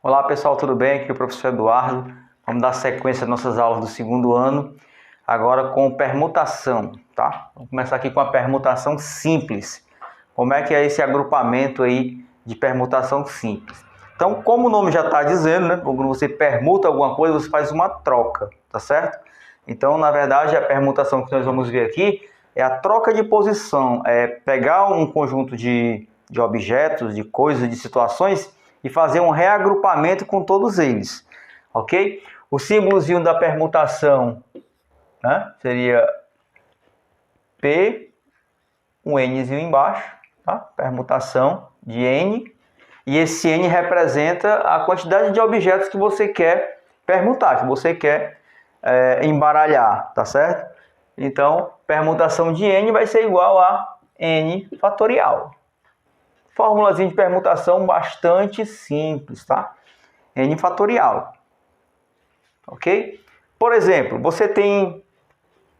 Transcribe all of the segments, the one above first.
Olá pessoal, tudo bem? Aqui é o professor Eduardo. Vamos dar sequência às nossas aulas do segundo ano, agora com permutação, tá? Vamos começar aqui com a permutação simples. Como é que é esse agrupamento aí de permutação simples? Então, como o nome já está dizendo, né? Quando você permuta alguma coisa, você faz uma troca, tá certo? Então, na verdade, a permutação que nós vamos ver aqui é a troca de posição, é pegar um conjunto de objetos, de coisas, de situações e fazer um reagrupamento com todos eles, ok? O símbolozinho da permutação, né, seria P, um Nzinho embaixo, tá? Permutação de N, e esse N representa a quantidade de objetos que você quer permutar, que você quer embaralhar, tá certo? Então, permutação de N vai ser igual a N fatorial. Formulazinha de permutação bastante simples, tá? N fatorial. Ok? Por exemplo, você tem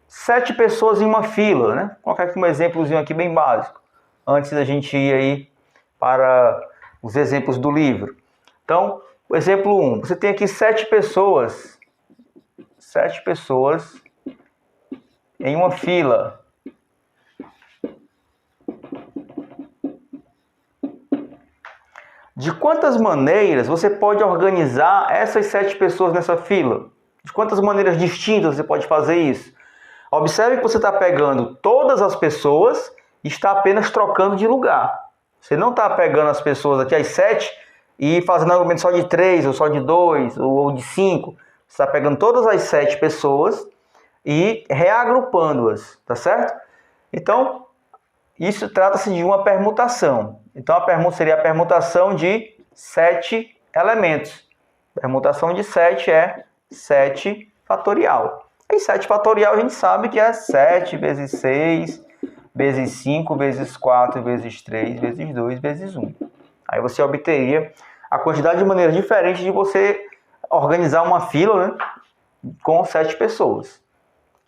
7 pessoas em uma fila, né? Vou colocar aqui um exemplozinho aqui bem básico, antes da gente ir aí para os exemplos do livro. Então, o exemplo 1, você tem aqui 7 pessoas em uma fila. De quantas maneiras você pode organizar essas 7 pessoas nessa fila? De quantas maneiras distintas você pode fazer isso? Observe que você está pegando todas as pessoas e está apenas trocando de lugar. Você não está pegando as pessoas aqui, as 7, e fazendo argumento só de 3, ou só de 2, ou de 5. Você está pegando todas as 7 pessoas e reagrupando-as, tá certo? Então, isso trata-se de uma permutação. Então, a permuta seria a permutação de 7 elementos. Permutação de 7 é 7 fatorial. E 7 fatorial a gente sabe que é 7 vezes 6, vezes 5, vezes 4, vezes 3, vezes 2, vezes 1. Aí você obteria a quantidade de maneiras diferentes de você organizar uma fila, né, com 7 pessoas.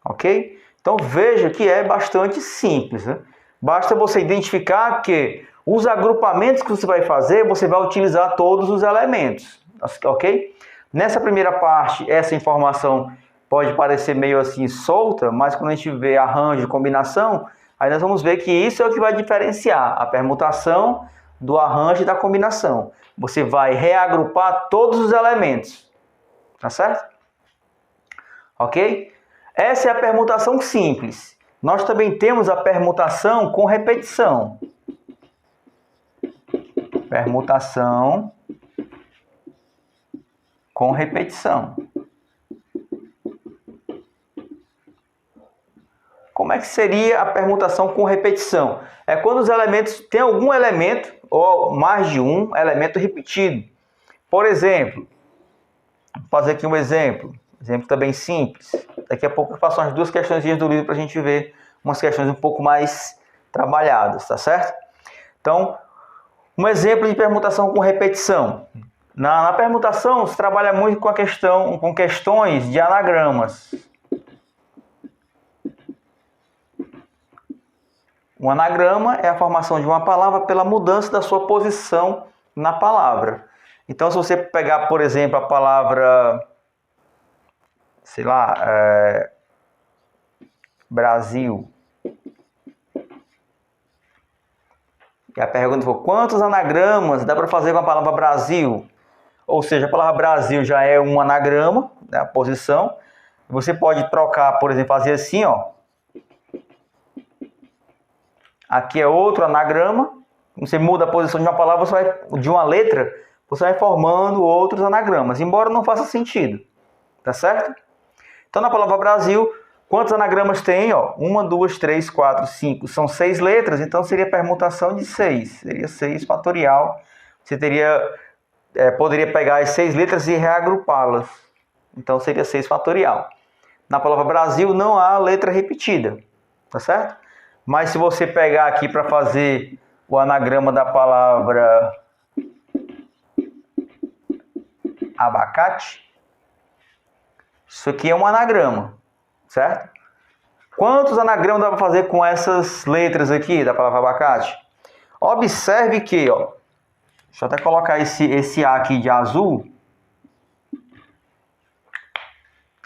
Ok? Então, veja que é bastante simples, né? Basta você identificar que os agrupamentos que você vai fazer, você vai utilizar todos os elementos, ok? Nessa primeira parte, essa informação pode parecer meio assim solta, mas quando a gente vê arranjo, combinação, aí nós vamos ver que isso é o que vai diferenciar a permutação do arranjo e da combinação. Você vai reagrupar todos os elementos, tá certo? Ok? Essa é a permutação simples. Nós também temos a permutação com repetição. Permutação com repetição. Como é que seria a permutação com repetição? É quando os elementos tem algum elemento ou mais de um elemento repetido. Por exemplo, vou fazer aqui um exemplo também simples. Daqui a pouco eu faço umas 2 questões do livro para a gente ver umas questões um pouco mais trabalhadas, tá certo? Então, um exemplo de permutação com repetição. Na permutação, se trabalha muito com questões de anagramas. Um anagrama é a formação de uma palavra pela mudança da sua posição na palavra. Então, se você pegar, por exemplo, a palavra, sei lá, Brasil, e a pergunta foi, quantos anagramas dá para fazer com a palavra Brasil? Ou seja, a palavra Brasil já é um anagrama, né, a posição. Você pode trocar, por exemplo, fazer assim, ó. Aqui é outro anagrama. Você muda a posição de uma palavra, de uma letra, você vai formando outros anagramas, embora não faça sentido. Tá certo? Então, na palavra Brasil, quantos anagramas tem? 1, 2, 3, 4, 5. São 6 letras, então seria permutação de 6. Seria 6 fatorial. Você poderia pegar as 6 letras e reagrupá-las. Então seria 6 fatorial. Na palavra Brasil não há letra repetida. Tá certo? Mas se você pegar aqui para fazer o anagrama da palavra abacate, isso aqui é um anagrama, certo? Quantos anagramas dá para fazer com essas letras aqui da palavra abacate? Observe que, Deixa eu até colocar esse A aqui de azul.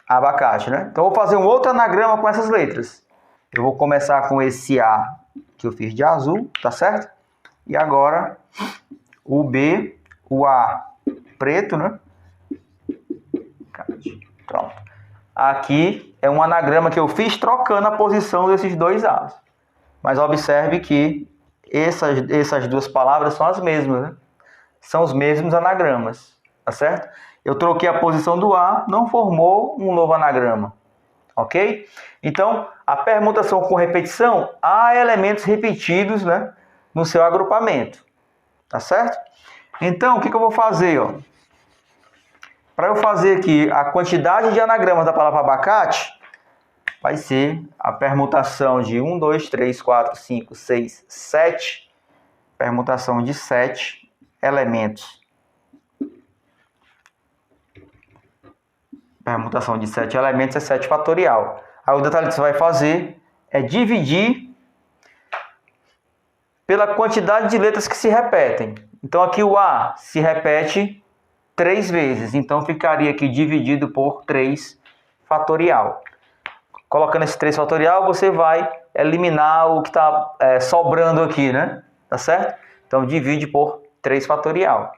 Abacate, né? Então, eu vou fazer um outro anagrama com essas letras. Eu vou começar com esse A que eu fiz de azul, tá certo? E agora, o B, o A preto, né? Pronto. Aqui é um anagrama que eu fiz trocando a posição desses dois A's. Mas observe que essas duas palavras são as mesmas, né? São os mesmos anagramas, tá certo? Eu troquei a posição do A, não formou um novo anagrama, ok? Então, a permutação com repetição, há elementos repetidos, né, no seu agrupamento, tá certo? Então, o que eu vou fazer, ó? Para eu fazer aqui a quantidade de anagramas da palavra abacate, vai ser a permutação de 1, 2, 3, 4, 5, 6, 7, permutação de 7 elementos. Permutação de 7 elementos é 7 fatorial. Aí o detalhe que você vai fazer é dividir pela quantidade de letras que se repetem. Então aqui o A se repete 3 vezes. Então ficaria aqui dividido por 3 fatorial. Colocando esse 3 fatorial, você vai eliminar o que está sobrando aqui, né? Tá certo? Então divide por 3 fatorial.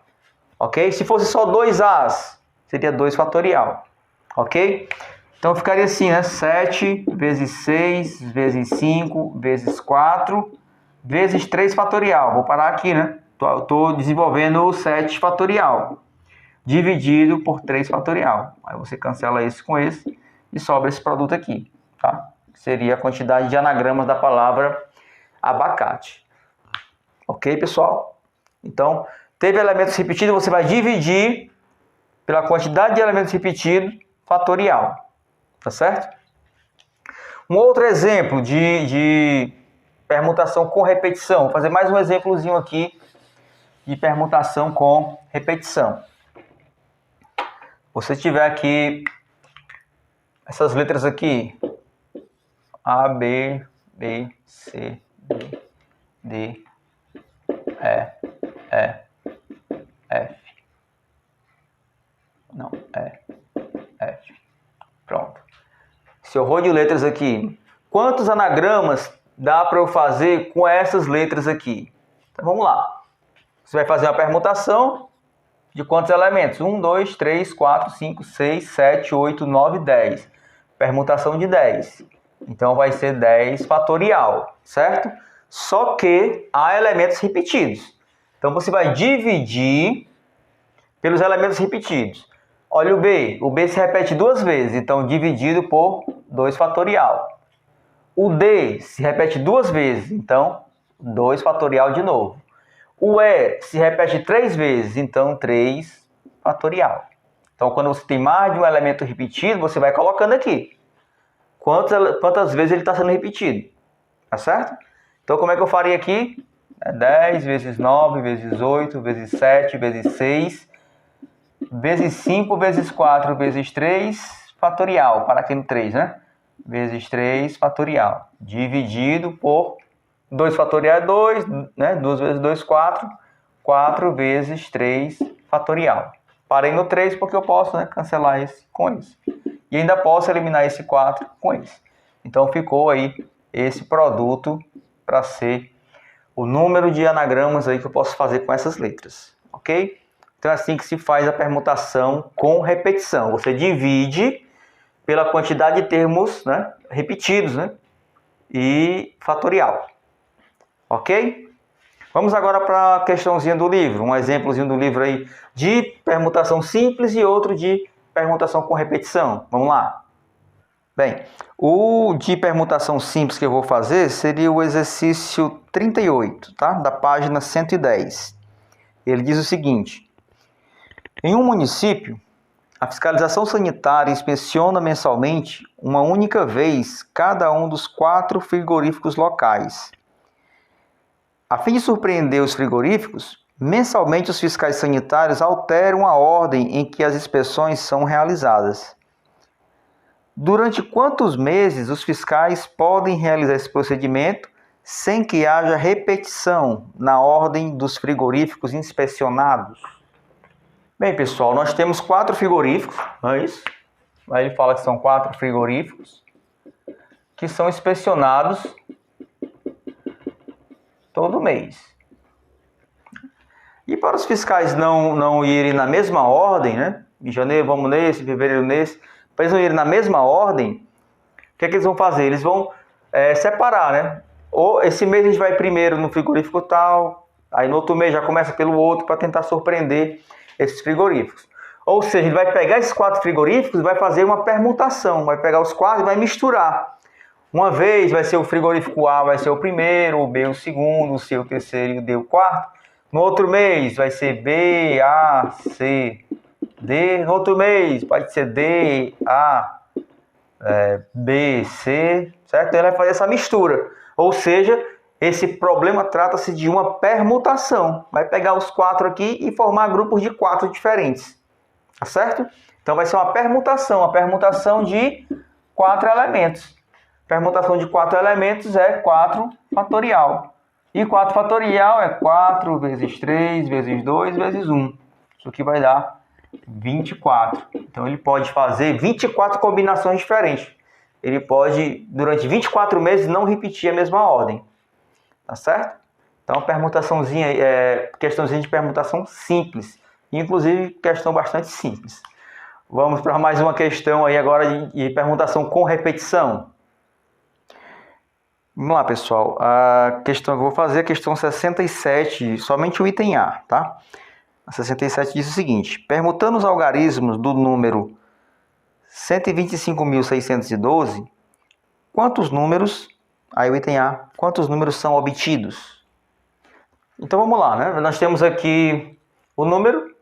Ok? Se fosse só 2 A's, seria 2 fatorial. Ok? Então ficaria assim, né? 7 vezes 6 vezes 5 vezes 4 vezes 3 fatorial. Vou parar aqui, né? Estou desenvolvendo o 7 fatorial. Dividido por 3 fatorial. Aí você cancela esse com esse e sobra esse produto aqui. Tá? Seria a quantidade de anagramas da palavra abacate. Ok, pessoal? Então, teve elementos repetidos, você vai dividir pela quantidade de elementos repetidos fatorial. Tá certo? Um outro exemplo de permutação com repetição. Vou fazer mais um exemplozinho aqui de permutação com repetição. Você tiver aqui essas letras aqui, A, B, B, C, D, E, F. Não, F. Pronto. Esse horror de letras aqui. Quantos anagramas dá para eu fazer com essas letras aqui? Então vamos lá. Você vai fazer uma permutação de quantos elementos? 1, 2, 3, 4, 5, 6, 7, 8, 9, 10. Permutação de 10. Então vai ser 10 fatorial, certo? Só que há elementos repetidos. Então você vai dividir pelos elementos repetidos. Olha o B. O B se repete 2 vezes, então dividido por 2 fatorial. O D se repete 2 vezes, então 2 fatorial de novo. O E se repete 3 vezes, então 3 fatorial. Então, quando você tem mais de um elemento repetido, você vai colocando aqui. Quantas vezes ele está sendo repetido. Tá certo? Então, como é que eu faria aqui? 10 vezes 9, vezes 8, vezes 7, vezes 6, vezes 5, vezes 4, vezes 3, fatorial. Para aqui no 3, né? Vezes 3, fatorial. Dividido por 2 fatorial é 2, né? 2 vezes 2, 4. 4 vezes 3, fatorial. Parei no 3 porque eu posso, né, cancelar esse com esse. E ainda posso eliminar esse 4 com esse. Então ficou aí esse produto para ser o número de anagramas aí que eu posso fazer com essas letras. Ok? Então é assim que se faz a permutação com repetição. Você divide pela quantidade de termos, né, repetidos, né, e fatorial. Ok? Vamos agora para a questãozinha do livro. Um exemplozinho do livro aí de permutação simples e outro de permutação com repetição. Vamos lá. Bem, o de permutação simples que eu vou fazer seria o exercício 38, tá? Da página 110. Ele diz o seguinte: em um município, a fiscalização sanitária inspeciona mensalmente, uma única vez, cada um dos 4 frigoríficos locais. A fim de surpreender os frigoríficos, mensalmente os fiscais sanitários alteram a ordem em que as inspeções são realizadas. Durante quantos meses os fiscais podem realizar esse procedimento sem que haja repetição na ordem dos frigoríficos inspecionados? Bem, pessoal, nós temos 4 frigoríficos, não é isso? Aí ele fala que são 4 frigoríficos que são inspecionados todo mês. E para os fiscais não irem na mesma ordem, né? Em janeiro vamos nesse, em fevereiro nesse, para eles não irem na mesma ordem, o que é que eles vão fazer? Eles vão separar, né? Ou esse mês a gente vai primeiro no frigorífico tal, aí no outro mês já começa pelo outro para tentar surpreender esses frigoríficos. Ou seja, ele vai pegar esses 4 frigoríficos e vai fazer uma permutação, vai pegar os 4 e vai misturar. Uma vez vai ser o frigorífico A, vai ser o primeiro, o B o segundo, o C o terceiro e o D o quarto. No outro mês vai ser B, A, C, D. No outro mês pode ser D, A, B, C, certo? Ele vai fazer essa mistura. Ou seja, esse problema trata-se de uma permutação. Vai pegar os 4 aqui e formar grupos de 4 diferentes. Tá certo? Então vai ser uma permutação de 4 elementos. Permutação de 4 elementos é 4 fatorial. E 4 fatorial é 4 vezes 3 vezes 2 vezes 1. Isso aqui vai dar 24. Então ele pode fazer 24 combinações diferentes. Ele pode, durante 24 meses, não repetir a mesma ordem. Tá certo? Então, permutaçãozinha, questãozinha de permutação simples. Inclusive, questão bastante simples. Vamos para mais uma questão aí agora de permutação com repetição. Vamos lá, pessoal. A questão que eu vou fazer é a questão 67, somente o item A, tá? A 67 diz o seguinte: permutando os algarismos do número 125.612, quantos números, aí o item A, quantos números são obtidos? Então vamos lá, né? Nós temos aqui o número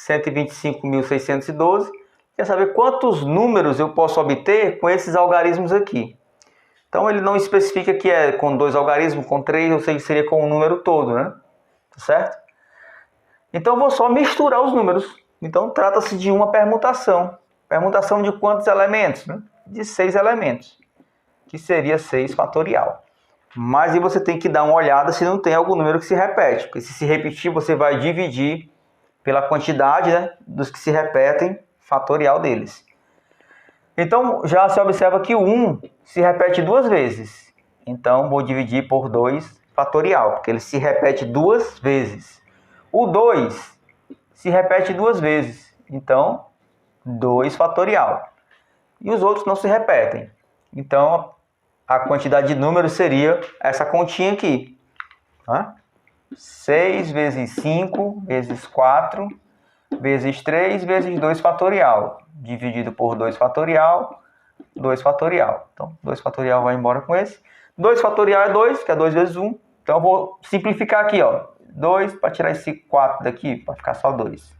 125.612. Quer saber quantos números eu posso obter com esses algarismos aqui? Então ele não especifica que é com 2 algarismos, com 3, ou seja, seria com o número todo, né? Certo? Então eu vou só misturar os números. Então trata-se de uma permutação. Permutação de quantos elementos? Né? De 6 elementos, que seria 6 fatorial. Mas aí você tem que dar uma olhada se não tem algum número que se repete. Porque se repetir, você vai dividir pela quantidade, né, dos que se repetem, fatorial deles. Então, já se observa que o 1 se repete 2 vezes. Então, vou dividir por 2 fatorial, porque ele se repete 2 vezes. O 2 se repete 2 vezes. Então, 2 fatorial. E os outros não se repetem. Então, a quantidade de números seria essa continha aqui. Tá? 6 vezes 5 vezes 4 vezes 3 vezes 2 fatorial. Dividido por 2 fatorial, 2 fatorial. Então, 2 fatorial vai embora com esse. 2 fatorial é 2, que é 2 vezes 1. Então, eu vou simplificar aqui, ó. 2 para tirar esse 4 daqui, para ficar só 2.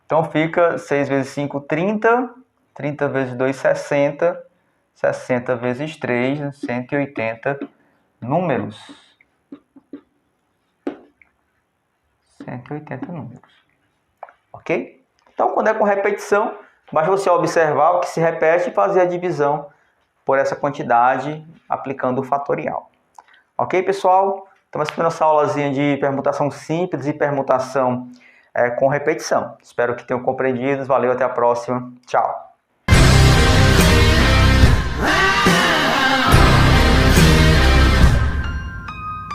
Então, fica 6 vezes 5, 30. 30 vezes 2, 60. 60 vezes 3, 180 números. 180 números. Ok? Então, quando é com repetição, basta você observar o que se repete e fazer a divisão por essa quantidade, aplicando o fatorial. Ok, pessoal? Estamos fazendo essa aulazinha de permutação simples e permutação com repetição. Espero que tenham compreendido. Valeu, até a próxima. Tchau!